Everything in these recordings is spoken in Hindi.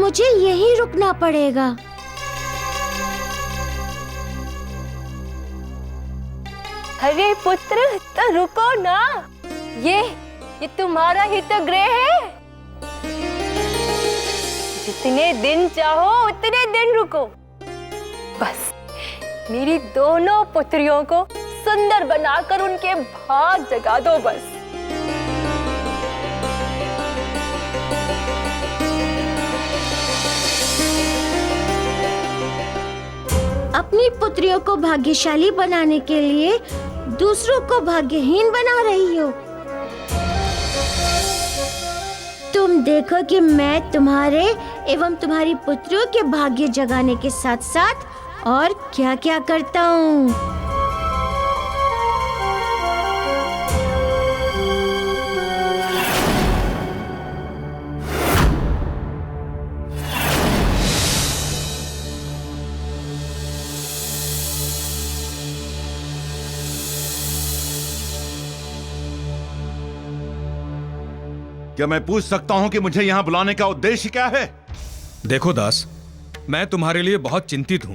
मुझे यहीं रुकना पड़ेगा। अरे पुत्र, तो रुको ना। ये तुम्हारा ही तो गृह है। जितने दिन चाहो उतने दिन रुको। बस मेरी दोनों पुत्रियों को सुंदर बनाकर उनके भाग जगा दो बस। अपनी पुत्रियों को भाग्यशाली बनाने के लिए दूसरों को भाग्यहीन बना रही हो। तुम देखो कि मैं तुम्हारे एवं तुम्हारी पुत्रियों के भाग्य जगाने के साथ साथ और क्या क्या करता हूँ। क्या मैं पूछ सकता हूं कि मुझे यहां बुलाने का उद्देश्य क्या है? देखो दास, मैं तुम्हारे लिए बहुत चिंतित हूं,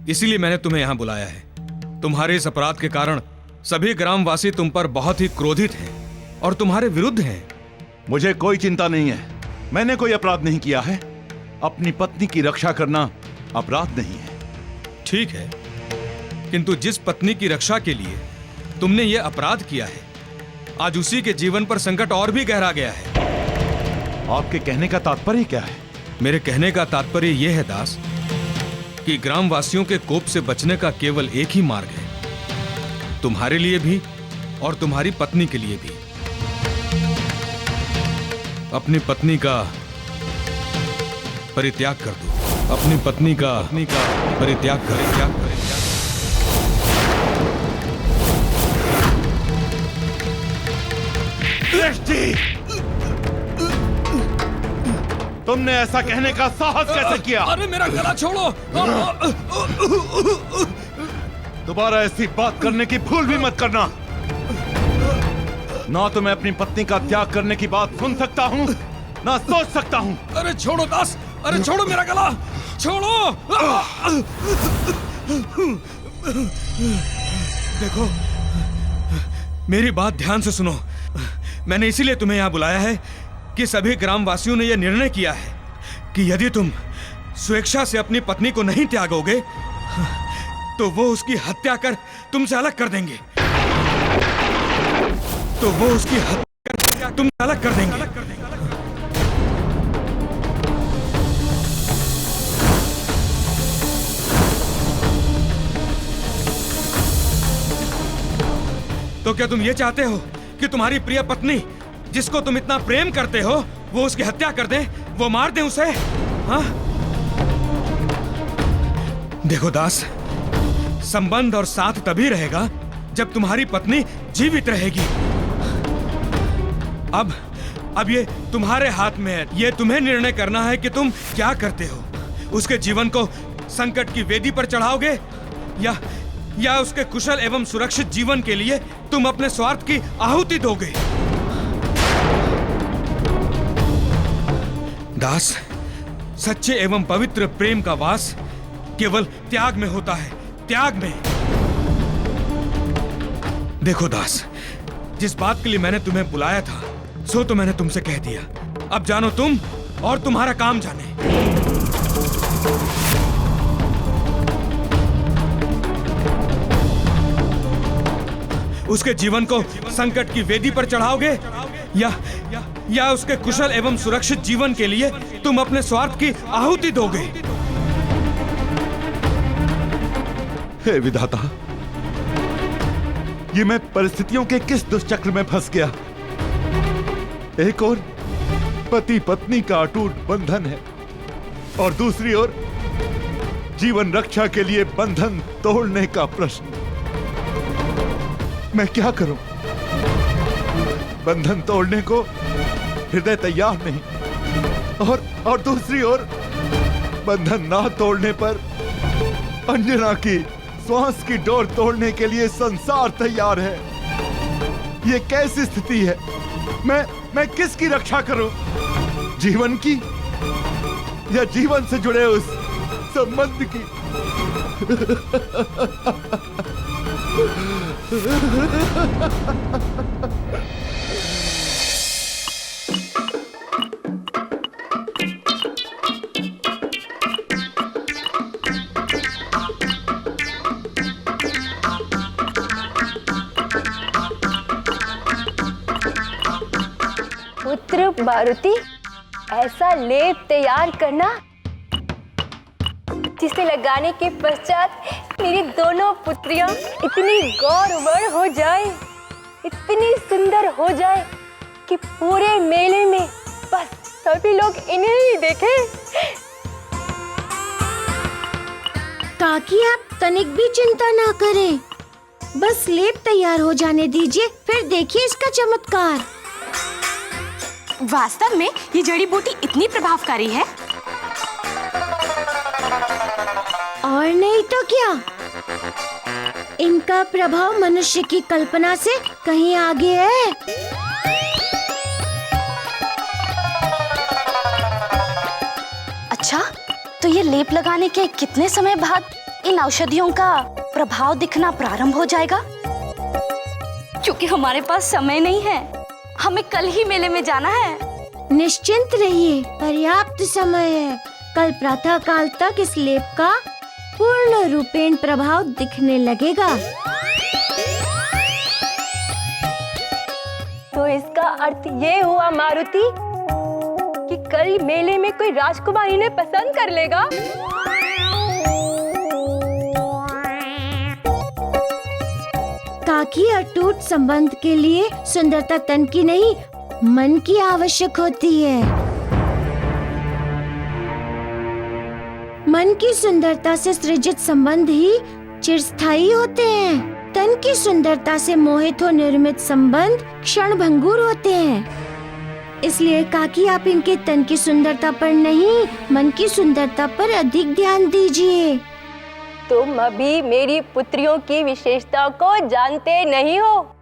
इसीलिए मैंने तुम्हें यहां बुलाया है। तुम्हारे इस अपराध के कारण सभी ग्रामवासी तुम पर बहुत ही क्रोधित हैं और तुम्हारे विरुद्ध हैं। मुझे कोई चिंता नहीं है। मैंने कोई अपराध नहीं किया है। अपनी पत्नी की रक्षा करना अपराध नहीं है। ठीक है, किंतु जिस पत्नी की रक्षा के लिए तुमने ये अपराध किया है, आज उसी के जीवन पर संकट और भी गहरा गया है। आपके कहने का तात्पर्य क्या है? मेरे कहने का तात्पर्य यह है दास कि ग्रामवासियों के कोप से बचने का केवल एक ही मार्ग है, तुम्हारे लिए भी और तुम्हारी पत्नी के लिए भी। अपनी पत्नी का परित्याग कर दो। अपनी पत्नी का परित्याग कर। तुमने ऐसा कहने का साहस कैसे किया? अरे मेरा गला छोड़ो। दोबारा ऐसी बात करने की भूल भी मत करना। ना तो मैं अपनी पत्नी का त्याग करने की बात सुन सकता हूँ, ना सोच सकता हूँ। अरे छोड़ो दास, अरे छोड़ो मेरा गला, छोड़ो। देखो, मेरी बात ध्यान से सुनो। मैंने इसीलिए तुम्हें यहां बुलाया है कि सभी ग्रामवासियों ने यह निर्णय किया है कि यदि तुम स्वेच्छा से अपनी पत्नी को नहीं त्यागोगे तो वो उसकी हत्या कर तुमसे अलग कर देंगे। तुमसे अलग कर देंगे। तो क्या तुम ये चाहते हो कि तुम्हारी प्रिय पत्नी, जिसको तुम इतना प्रेम करते हो, वो उसकी हत्या कर दे, वो मार दे उसे? हाँ? देखो दास, संबंध और साथ तभी रहेगा जब तुम्हारी पत्नी जीवित रहेगी। अब ये तुम्हारे हाथ में है। ये तुम्हें निर्णय करना है कि तुम क्या करते हो। उसके जीवन को संकट की वेदी पर चढ़ाओगे या उसके कुशल एवं सुरक्षित जीवन के लिए तुम अपने स्वार्थ की आहुति दोगे। दास, सच्चे एवं पवित्र प्रेम का वास केवल त्याग में होता है, त्याग में। देखो दास, जिस बात के लिए मैंने तुम्हें बुलाया था सो तो मैंने तुमसे कह दिया। अब जानो तुम और तुम्हारा काम जाने। उसके जीवन को संकट की वेदी पर चढ़ाओगे या उसके कुशल एवं सुरक्षित जीवन के लिए तुम अपने स्वार्थ की आहुति दोगे। हे विधाता, ये मैं परिस्थितियों के किस दुष्चक्र में फंस गया। एक ओर पति पत्नी का अटूट बंधन है और दूसरी ओर जीवन रक्षा के लिए बंधन तोड़ने का प्रश्न। मैं क्या करूं? बंधन तोड़ने को हृदय तैयार नहीं और दूसरी ओर बंधन ना तोड़ने पर अंजना की श्वास की डोर तोड़ने के लिए संसार तैयार है। ये कैसी स्थिति है? मैं किसकी रक्षा करूं? जीवन की या जीवन से जुड़े उस संबंध की। पुत्र मारुति, ऐसा लेप तैयार करना जिसे लगाने के पश्चात मेरी दोनों पुत्रियां इतनी गौरवर्ण हो जाए, इतनी सुंदर हो जाए कि पूरे मेले में बस सभी लोग इन्हें ही देखें। काकी आप तनिक भी चिंता ना करें, बस लेप तैयार हो जाने दीजिए, फिर देखिए इसका चमत्कार। वास्तव में ये जड़ी बूटी इतनी प्रभावकारी है। और नहीं तो क्या, इनका प्रभाव मनुष्य की कल्पना से कहीं आगे है। अच्छा, तो ये लेप लगाने के कितने समय बाद इन औषधियों का प्रभाव दिखना प्रारंभ हो जाएगा? क्योंकि हमारे पास समय नहीं है, हमें कल ही मेले में जाना है। निश्चिंत रहिए, पर्याप्त समय है। कल प्रातः काल तक इस लेप का पूर्ण रूपेण प्रभाव दिखने लगेगा। तो इसका अर्थ ये हुआ मारुति कि कल मेले में कोई राजकुमारी ने पसंद कर लेगा। काकी, अटूट संबंध के लिए सुंदरता तन की नहीं, मन की आवश्यक होती है। मन की सुंदरता से सृजित संबंध ही चिरस्थायी होते हैं। तन की सुंदरता से मोहित हो निर्मित संबंध क्षणभंगुर होते हैं। इसलिए काकी, आप इनके तन की सुंदरता पर नहीं, मन की सुंदरता पर अधिक ध्यान दीजिए। तुम अभी मेरी पुत्रियों की विशेषता को जानते नहीं हो।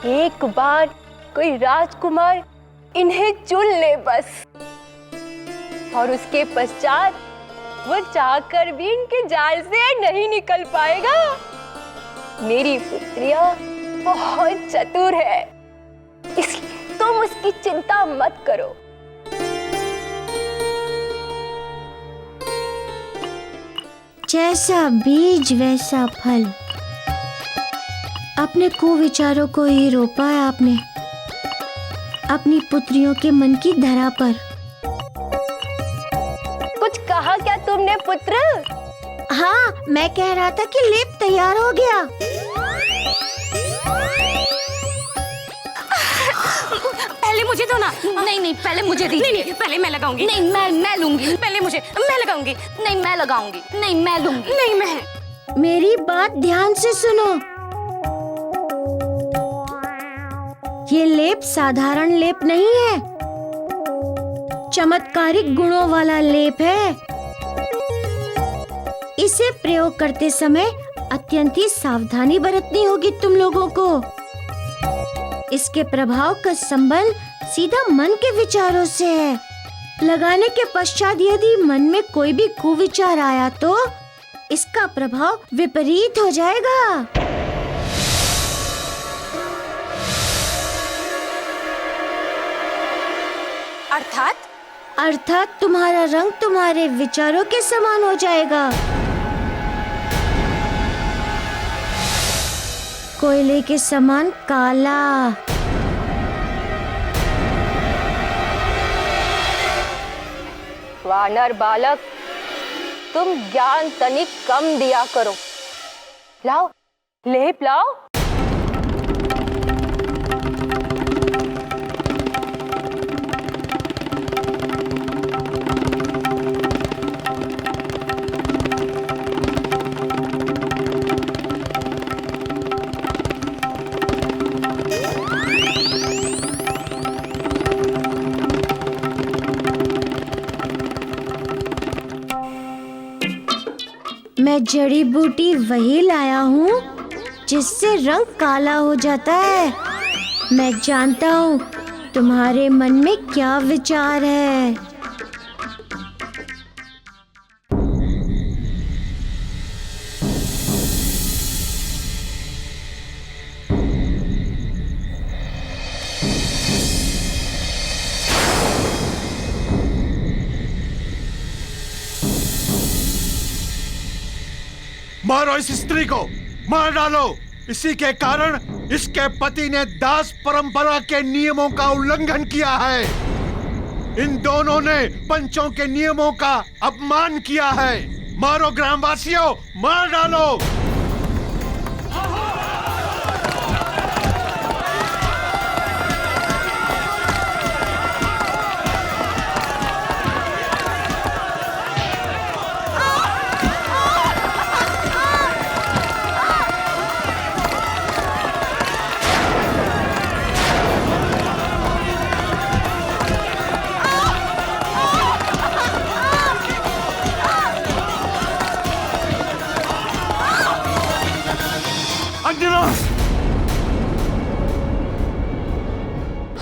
एक बार कोई राजकुमार इन्हें चुन ले बस, और उसके पश्चात वो चाहकर भी इनके जाल से नहीं निकल पाएगा। मेरी पुत्रियां बहुत चतुर है, इसलिए तुम उसकी चिंता मत करो। जैसा बीज वैसा फल। अपने कुविचारों को ही रोपा है आपने अपनी पुत्रियों के मन की धरा पर। कुछ कहा क्या तुमने पुत्र? हाँ, मैं कह रहा था कि लेप तैयार हो गया। पहले मुझे दो ना। नहीं नहीं, पहले मुझे दीजिए। नहीं, पहले मैं लगाऊंगी। नहीं, मैं लूंगी। पहले मुझे, मैं लगाऊंगी। नहीं, मैं लगाऊंगी। नहीं, मैं लूंगी। नहीं, मैं। मेरी बात ध्यान से सुनो। ये लेप साधारण लेप नहीं है, चमत्कारिक गुणों वाला लेप है। इसे प्रयोग करते समय अत्यंत ही सावधानी बरतनी होगी तुम लोगों को। इसके प्रभाव का संबंध सीधा मन के विचारों से है। लगाने के पश्चात यदि मन में कोई भी कुविचार आया तो इसका प्रभाव विपरीत हो जाएगा। अर्थात तुम्हारा रंग तुम्हारे विचारों के समान हो जाएगा। कोयले के समान काला। वानर बालक, तुम ज्ञान तनिक कम दिया करो। लाओ, लेप लाओ। मैं जड़ी बूटी वही लाया हूँ जिससे रंग काला हो जाता है। मैं जानता हूँ तुम्हारे मन में क्या विचार है। मारो इस स्त्री को, मार डालो। इसी के कारण इसके पति ने दास परंपरा के नियमों का उल्लंघन किया है। इन दोनों ने पंचों के नियमों का अपमान किया है। मारो ग्रामवासियों, मार डालो।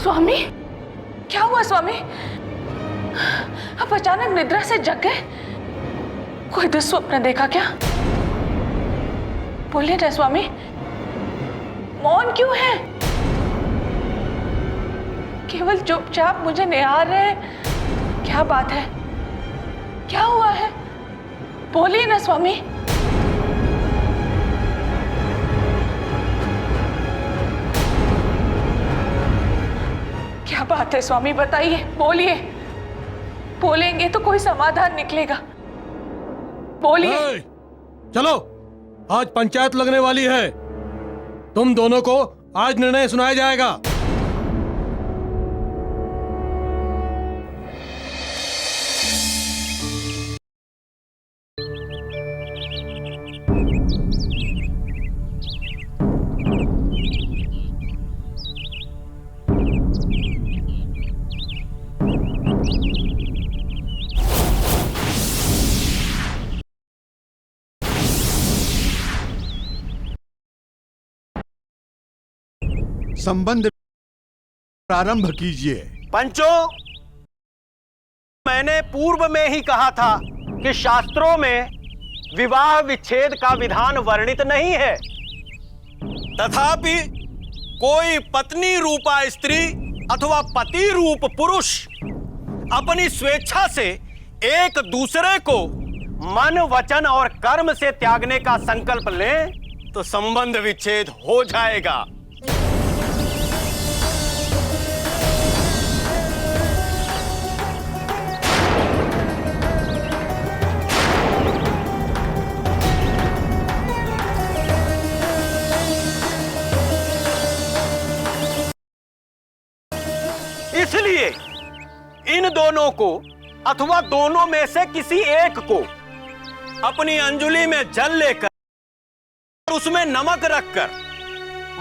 स्वामी, क्या हुआ स्वामी? आप अचानक निद्रा से जग गए? कोई दुस्वप्न देखा क्या? बोलिए ना स्वामी, मौन क्यों है? केवल चुपचाप मुझे निहार रहे हैं। क्या बात है? क्या हुआ है? बोलिए ना स्वामी। क्या बात है स्वामी, बताइए, बोलिए। बोलेंगे तो कोई समाधान निकलेगा। बोलिए। चलो, आज पंचायत लगने वाली है। तुम दोनों को आज निर्णय सुनाया जाएगा। संबंध प्रारंभ कीजिए। पंचों, मैंने पूर्व में ही कहा था कि शास्त्रों में विवाह विच्छेद का विधान वर्णित नहीं है। तथापि कोई पत्नी रूपा स्त्री अथवा पति रूप पुरुष अपनी स्वेच्छा से एक दूसरे को मन, वचन और कर्म से त्यागने का संकल्प लें तो संबंध विच्छेद हो जाएगा। इसलिए इन दोनों को अथवा दोनों में से किसी एक को अपनी अंजुलि में जल लेकर और उसमें नमक रखकर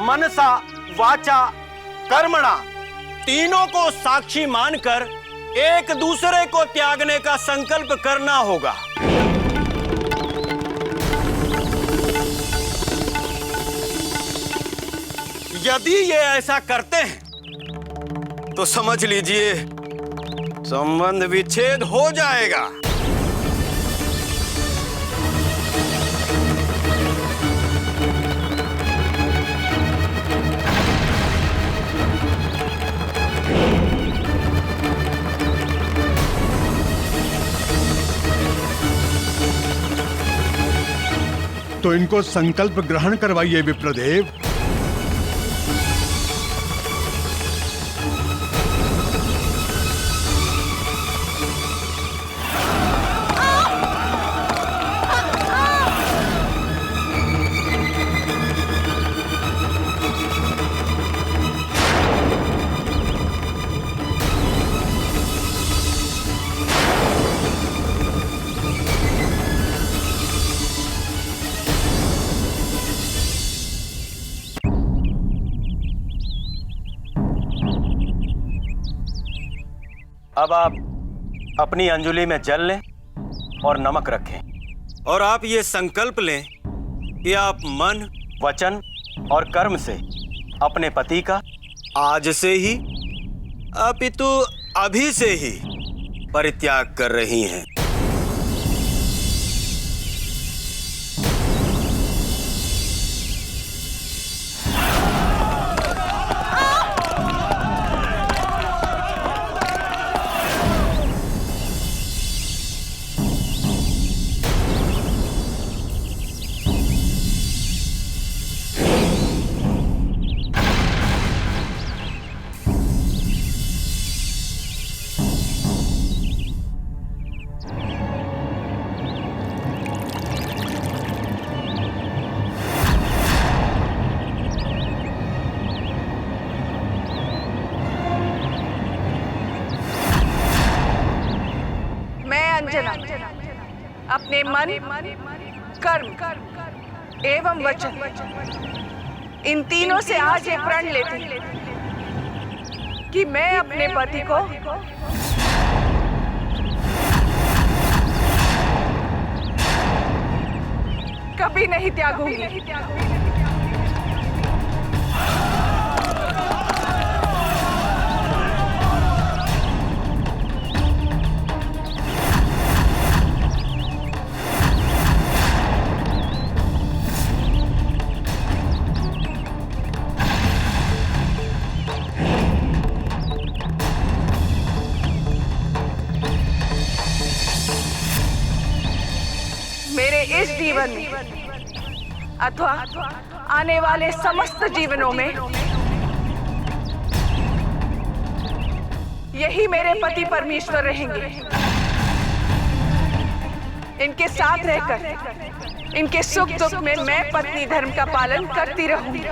मनसा, वाचा, कर्मणा तीनों को साक्षी मानकर एक दूसरे को त्यागने का संकल्प करना होगा। यदि ये ऐसा करते हैं तो समझ लीजिए संबंध विच्छेद हो जाएगा। तो इनको संकल्प ग्रहण करवाइए विप्रदेव। अब आप अपनी अंजुलि में जल लें और नमक रखें और आप ये संकल्प लें कि आप मन, वचन और कर्म से अपने पति का आज से ही अपितु अभी से ही परित्याग कर रही हैं। अंजना अपने मन, कर्म एवं वचन इन तीनों से आज ये प्रण लेती कि मैं अपने पति को कभी नहीं त्यागूंगी। मेरे इस जीवन में अथवा आने वाले समस्त जीवनों में यही मेरे पति परमेश्वर रहेंगे। इनके साथ रहकर इनके सुख दुख में मैं पत्नी धर्म का पालन करती रहूंगी।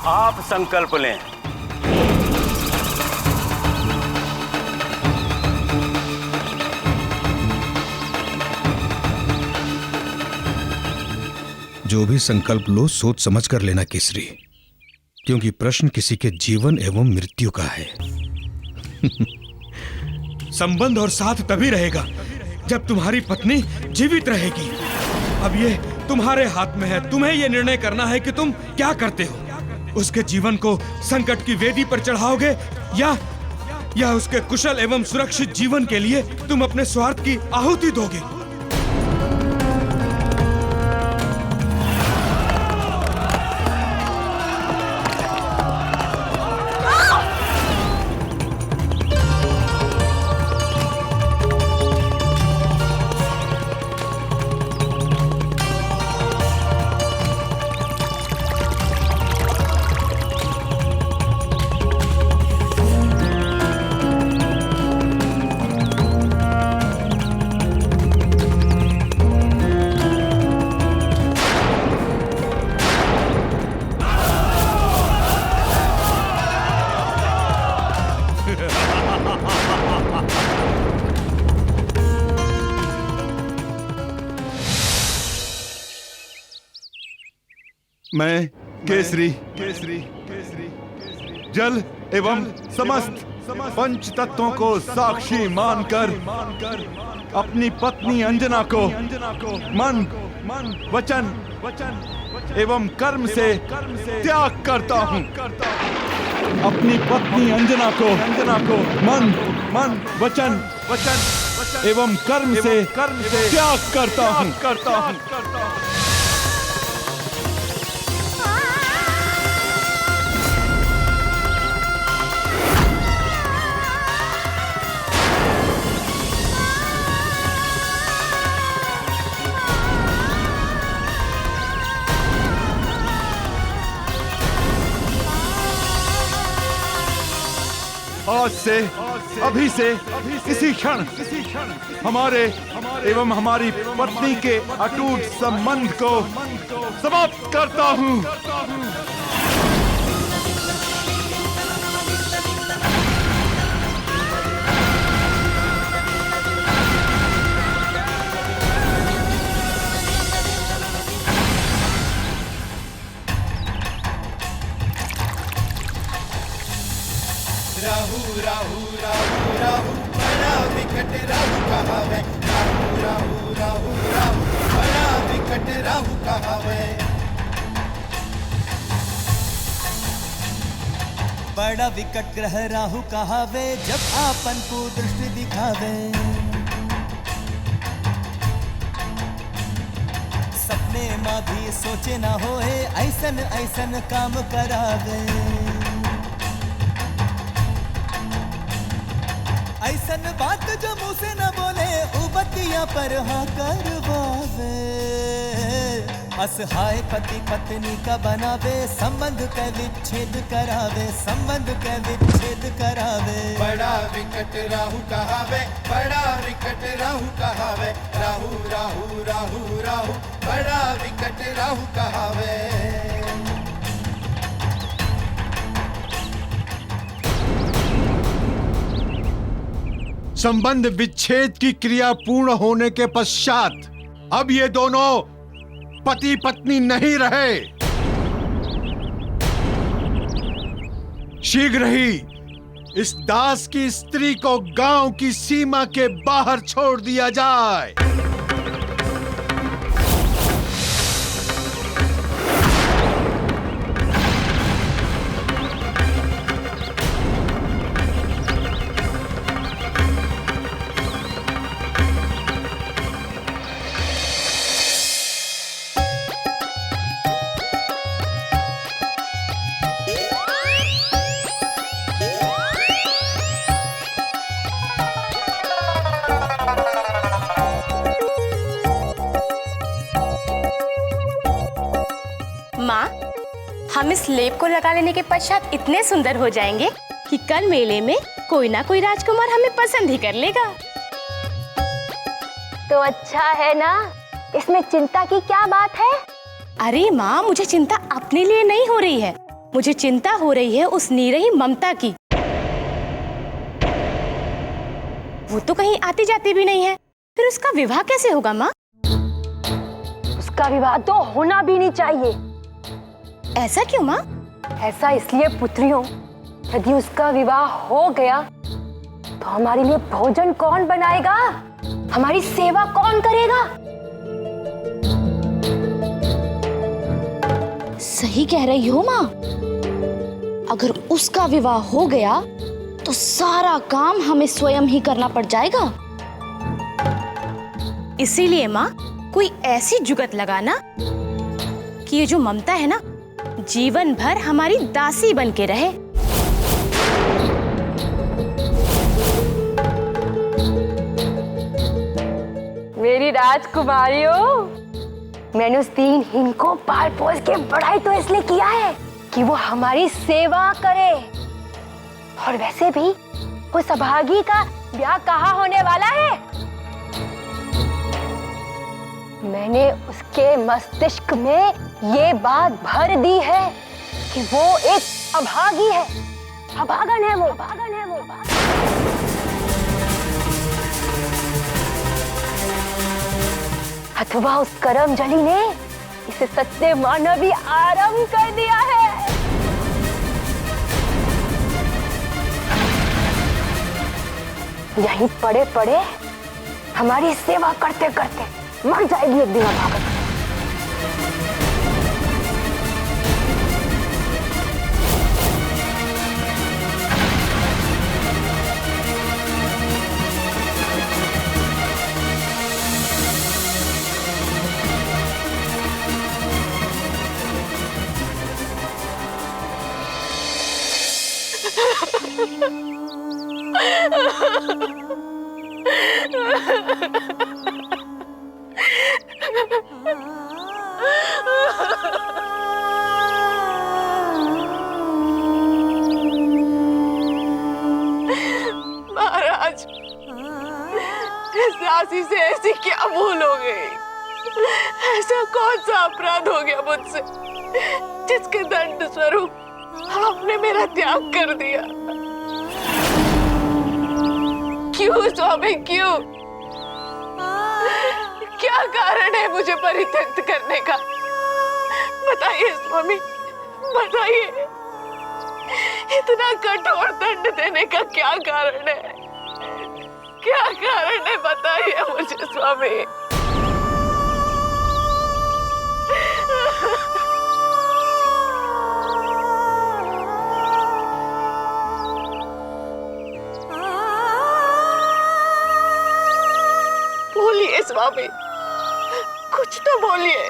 आप संकल्प लें। जो भी संकल्प लो सोच समझ कर लेना केसरी, क्योंकि प्रश्न किसी के जीवन एवं मृत्यु का है। संबंध और साथ तभी रहेगा जब तुम्हारी पत्नी जीवित रहेगी। अब ये तुम्हारे हाथ में है, तुम्हें ये निर्णय करना है कि तुम क्या करते हो। उसके जीवन को संकट की वेदी पर चढ़ाओगे या उसके कुशल एवं सुरक्षित जीवन के लिए तुम अपने स्वार्थ की आहुति दोगे। मैं केसरी जल एवं समस्त पंच तत्वों को साक्षी मानकर अपनी पत्नी अंजना को मन, वचन एवं कर्म से त्याग करता हूँ। अपनी पत्नी अंजना को मन, वचन एवं कर्म से त्याग करता हूँ। आज से, अभी से, इसी क्षण हमारे एवं हमारी पत्नी के अटूट संबंध को समाप्त करता हूँ। राहु राहु राहु राहु बड़ा विकट राहु कहावे। राहु राहु राहु राहु बड़ा विकट राहु कहावे। बड़ा विकट ग्रह राहु कहावे, जब आपन को दृष्टि दिखावे। सपने माँ भी सोचे ना होए, ऐसन ऐसन काम करावे। ऐसन बात जो मुंह से न बोले, उबतिया पर हाँ करवावे। असहाय पति पत्नी का बनावे, संबंध के विच्छेद करावे, संबंध के विच्छेद करावे। बड़ा विकट राहु कहावे, बड़ा विकट राहु कहावे, राहु राहु राहु राहु, बड़ा विकट राहु कहावे। संबंध विच्छेद की क्रिया पूर्ण होने के पश्चात अब ये दोनों पति पत्नी नहीं रहे। शीघ्र ही इस दास की स्त्री को गांव की सीमा के बाहर छोड़ दिया जाए। हम इस लेप को लगा लेने के पश्चात इतने सुंदर हो जाएंगे कि कल मेले में कोई ना कोई राजकुमार हमें पसंद ही कर लेगा। तो अच्छा है ना, इसमें चिंता की क्या बात है? अरे माँ, मुझे चिंता अपने लिए नहीं हो रही है, मुझे चिंता हो रही है उस नीरही ममता की। वो तो कहीं आती जाती भी नहीं है, फिर उसका विवाह कैसे होगा माँ? उसका विवाह तो होना भी नहीं चाहिए। ऐसा क्यों माँ? ऐसा इसलिए पुत्रियों, यदि उसका विवाह हो गया तो हमारे लिए भोजन कौन बनाएगा, हमारी सेवा कौन करेगा? सही कह रही हो माँ, अगर उसका विवाह हो गया तो सारा काम हमें स्वयं ही करना पड़ जाएगा। इसीलिए माँ कोई ऐसी जुगत लगाना कि ये जो ममता है ना, जीवन भर हमारी दासी बन के रहे। मेरी राजकुमारियों, मैंने उस दीनहीन को पाल पोस के बढ़ाई तो इसलिए किया है कि वो हमारी सेवा करे। और वैसे भी उस अभागी का ब्याह कहाँ होने वाला है? मैंने उसके मस्तिष्क में ये बात भर दी है कि वो एक अभागी है, अभागन है वो, अभागन है वो। अथवा उस करमजली ने इसे सत्य मानना भी आरंभ कर दिया है। यहीं पड़े पड़े हमारी सेवा करते करते मर जाएगी एक दिन अभागन। महाराज, इस दासी से ऐसी क्या भूल हो गई? ऐसा कौन सा अपराध हो गया मुझसे जिसके दंड स्वरूप आपने मेरा त्याग कर दिया? क्यों स्वामी, क्यों? क्या कारण है मुझे परित्यक्त करने का? बताइए स्वामी, बताइए। इतना कठोर दंड देने का क्या कारण है? क्या कारण है, बताइए मुझे स्वामी। स्वामी, कुछ तो बोलिए।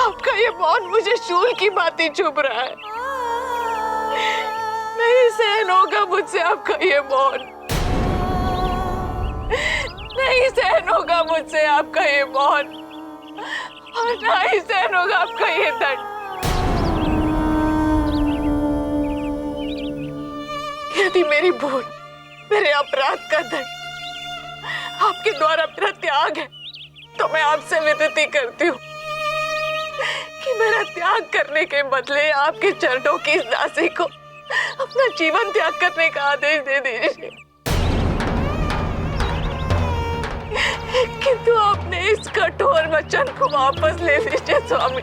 आपका ये मौन मुझे शूल की भांति चुभ रहा है। नहीं सहन होगा मुझसे आपका ये मौन, नहीं सहन होगा मुझसे आपका ये मौन, और ना ही सहन होगा आपका ये दंड। यदि मेरी भूल, मेरे अपराध का दंड आपके द्वारा मेरा त्याग है, तो मैं आपसे विनती करती हूँ कि मेरा त्याग करने के बदले आपके चरणों की इस दासी को अपना जीवन त्याग करने का आदेश दे दीजिए। किंतु आपने इस कठोर वचन को वापस ले लीजिए स्वामी,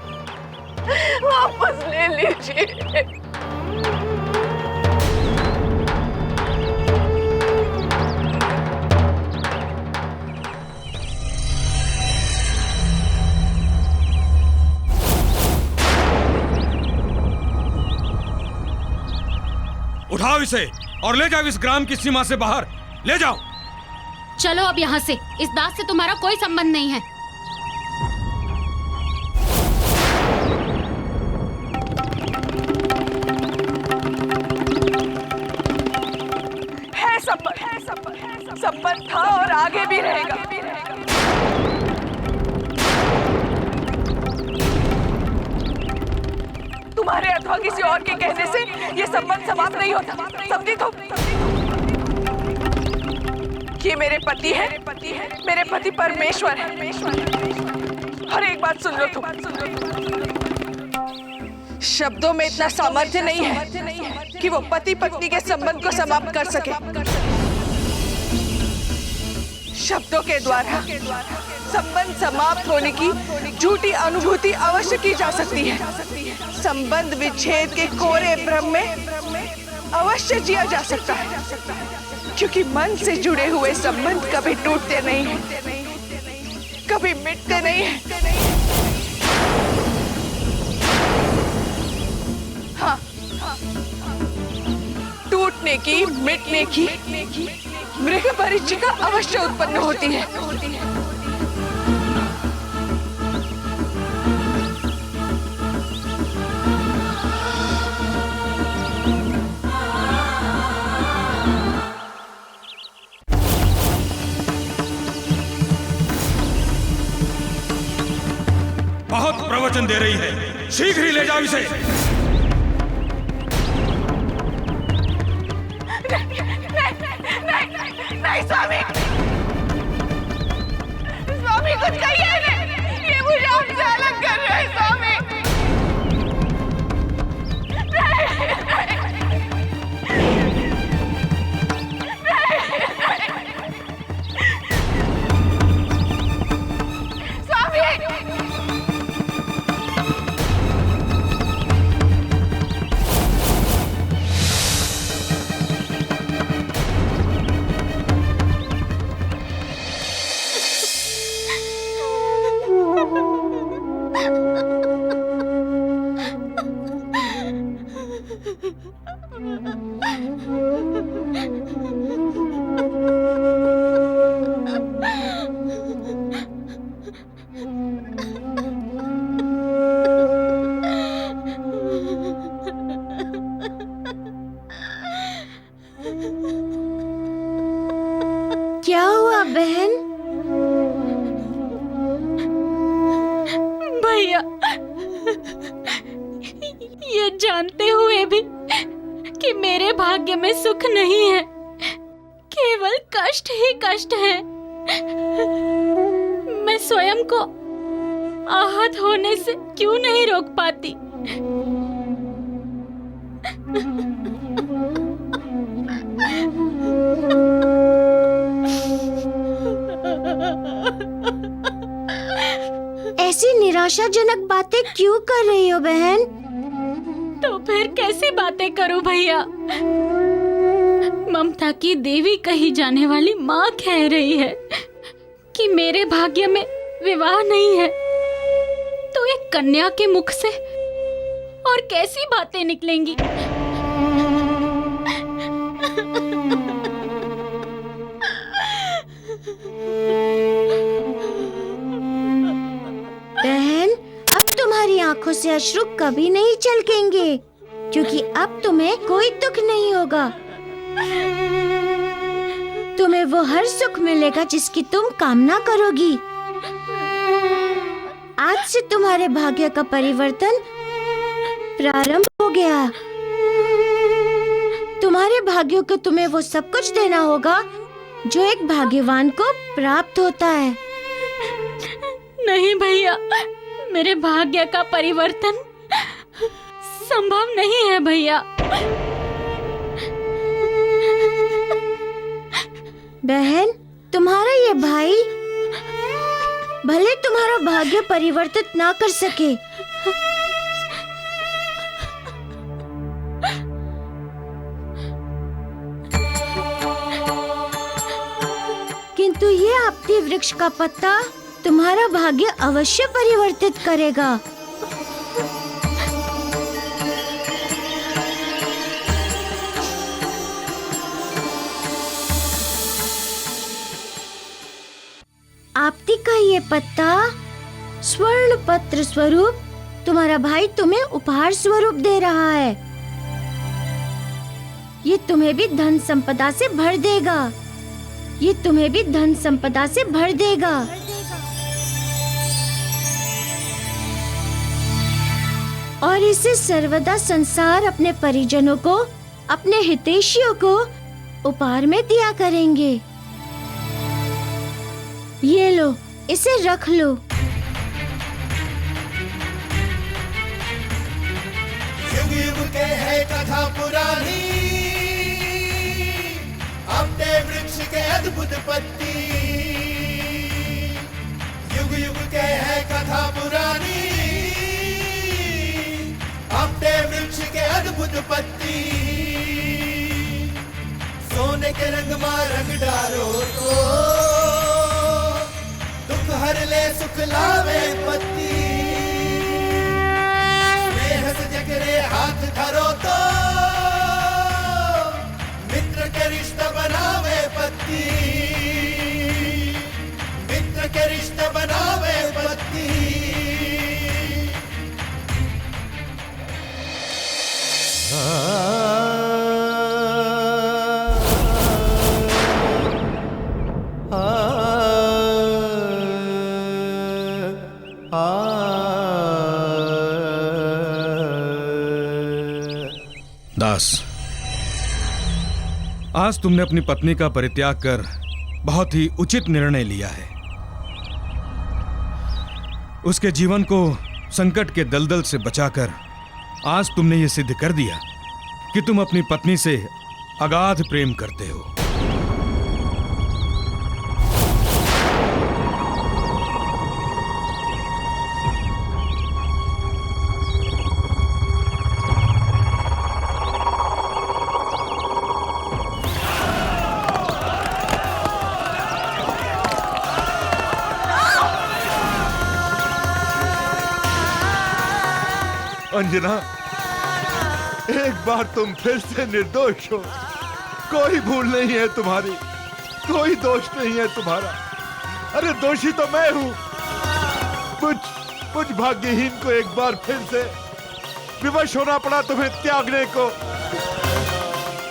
वापस ले लीजिए। उठाओ इसे और ले जाओ इस ग्राम की सीमा से बाहर, ले जाओ। चलो अब यहाँ से, इस दास से तुम्हारा कोई संबंध नहीं है। है संबंध था और आगे भी रहेगा। तुम्हारे अथवा किसी और के कहने से ये संबंध समाप्त नहीं होता, समझी तुम? ये मेरे पति है, मेरे पति परमेश्वर है। और एक बात सुन लो तुम, शब्दों में इतना सामर्थ्य नहीं है कि वो पति पत्नी के संबंध को समाप्त कर सके। शब्दों के द्वारा संबंध समाप्त होने की झूठी अनुभूति अवश्य की जा सकती है। संबंध विच्छेद के कोरे भ्रम में अवश्य जिया जा सकता है, क्योंकि मन से जुड़े हुए संबंध कभी टूटते नहीं हैं, कभी मिटते नहीं हैं। हाँ, टूटने की, मिटने की मृग परिचिका अवश्य उत्पन्न होती है। बहुत प्रवचन दे रही है, शीघ्र ही ले जाओ इसे। नहीं स्वामी, स्वामी कुछ कहिए नहीं, ये मुझे आपसे अलग कर रहे हैं स्वामी। क्या हुआ बहन? भैया, ये जानते हुए भी कि मेरे भाग्य में सुख नहीं है, केवल कष्ट ही कष्ट है, मैं स्वयं को आहत होने से क्यों नहीं रोक पाती? ऐसी निराशाजनक बातें क्यों कर रही हो बहन? तो फिर कैसी बातें करूं भैया? ममता की देवी कही जाने वाली माँ कह रही है कि मेरे भाग्य में विवाह नहीं है, तो एक कन्या के मुख से और कैसी बातें निकलेंगी? से अश्रु कभी नहीं छलकेंगे, क्योंकि अब तुम्हें कोई दुख नहीं होगा। तुम्हें वो हर सुख मिलेगा जिसकी तुम कामना करोगी। आज से तुम्हारे भाग्य का परिवर्तन प्रारंभ हो गया। तुम्हारे भाग्यों को तुम्हें वो सब कुछ देना होगा जो एक भाग्यवान को प्राप्त होता है। नहीं भैया, मेरे भाग्य का परिवर्तन संभव नहीं है भैया। बहन, तुम्हारा ये भाई भले तुम्हारा भाग्य परिवर्तित ना कर सके, किंतु ये आपती वृक्ष का पत्ता तुम्हारा भाग्य अवश्य परिवर्तित करेगा। आपती का ये पत्ता स्वर्ण पत्र स्वरूप तुम्हारा भाई तुम्हें उपहार स्वरूप दे रहा है। ये तुम्हें भी धन संपदा से भर देगा। ये तुम्हें भी धन संपदा से भर देगा। और इसे सर्वदा संसार अपने परिजनों को, अपने हितैषियों को उपहार में दिया करेंगे। ये लो, इसे रख लो। युग युग के है कथा पुरानी, अपने वृक्ष के अद्भुत पत्ती। युग युग के है कथा पुरानी, अपने वृक्ष के अद्भुत पत्ती। सोने के रंग में रंग डालो तो दुख हर ले सुख लावे पत्ती। स्नेह से जगरे हाथ धरो तो मित्र के रिश्ता बनावे पत्ती। मित्र के रिश्ता बनावे पत्ती। दास, आज तुमने अपनी पत्नी का परित्याग कर बहुत ही उचित निर्णय लिया है। उसके जीवन को संकट के दलदल से बचाकर आज तुमने ये सिद्ध कर दिया कि तुम अपनी पत्नी से अगाध प्रेम करते हो। अंजना, एक बार तुम फिर से निर्दोष हो। कोई भूल नहीं है तुम्हारी, कोई दोष नहीं है तुम्हारा। अरे दोषी तो मैं हूँ। मुझ भाग्यहीन को एक बार फिर से विवश होना पड़ा तुम्हें त्यागने को।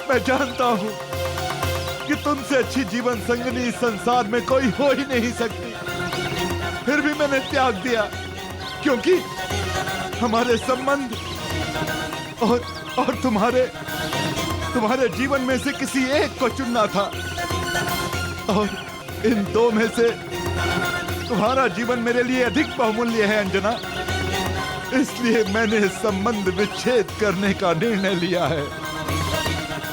मैं जानता हूँ कि तुमसे अच्छी जीवन संगनी इस संसार में कोई हो ही नहीं सकती। फिर भी मैंने त्याग दिया, क्योंकि हमारे संबंध और तुम्हारे जीवन में से किसी एक को चुनना था, और इन दो में से तुम्हारा जीवन मेरे लिए अधिक बहुमूल्य है अंजना। इसलिए मैंने संबंध विच्छेद करने का निर्णय लिया है।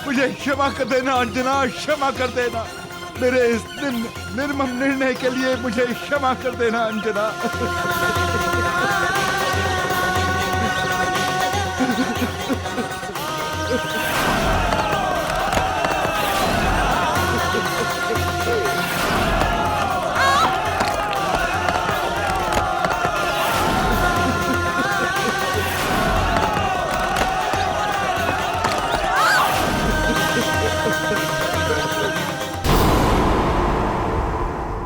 मुझे क्षमा कर देना अंजना, क्षमा कर देना। मेरे इस निर्मम निर्णय के लिए मुझे क्षमा कर देना अंजना।